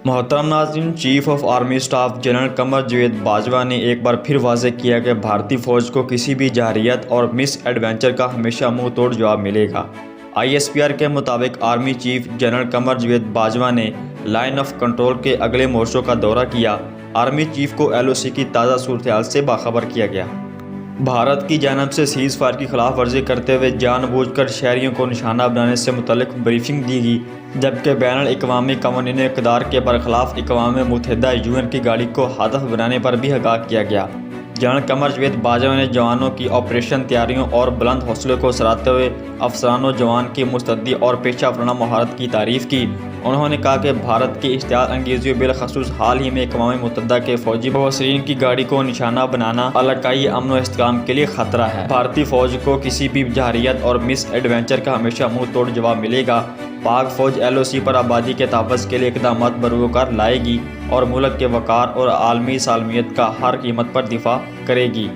मोहतरम नाज़रीन, chief of army staff general Qamar Javed Bajwa ने एक बार फिर वाज़ेह किया कि भारतीय फ़ौज को किसी भी जारहियत और मिस एडवेंचर का हमेशा मुंह तोड़ जवाब मिलेगा। ISPR के मुताबिक army chief general Qamar Javed Bajwa ने लाइन ऑफ कंट्रोल के अगले मोर्चों का दौरा किया। आर्मी चीफ को LOC की ताज़ा सूरत-ए-हाल से बाखबर किया गया। भारत की जानब से सीज़ फायर की खिलाफ वर्जी करते हुए जानबूझकर शहरियों को निशाना बनाने से मुतल्लिक ब्रीफिंग दी गई, जबकि बैनुल-अक़वामी कवानीन इक़दार के बरखिलाफ अक़वाम मुत्तहिदा UN की गाड़ी को हदफ बनाने पर भी आगाह किया गया। जनरल कमर जावेद बाजवा ने जवानों की ऑपरेशन तैयारियों और बुलंद हौसले को सराहते हुए अफसरान जवान की मुस्तैदी और पेशा वराना महारत की तारीफ़ की। उन्होंने कहा कि भारत की इश्तियाल अंगेज़ी बिलखसूस हाल ही में अक़वाम मुत्तहिदा के फौजी मुबसरीन की गाड़ी को निशाना बनाना इलाकाई अमन व इस्तेहकाम के लिए खतरा है। भारतीय फ़ौज को किसी भी जारहियत और मिस एडवेंचर का हमेशा मुँह तोड़ जवाब मिलेगा। पाक फ़ौज LOC पर आबादी के तहफ़्फ़ुज़ के लिए इक़दामात बरूकार लाएगी और मुल्क के वक़ार और आलमी सालमियत का हर कीमत पर दिफा करेगी।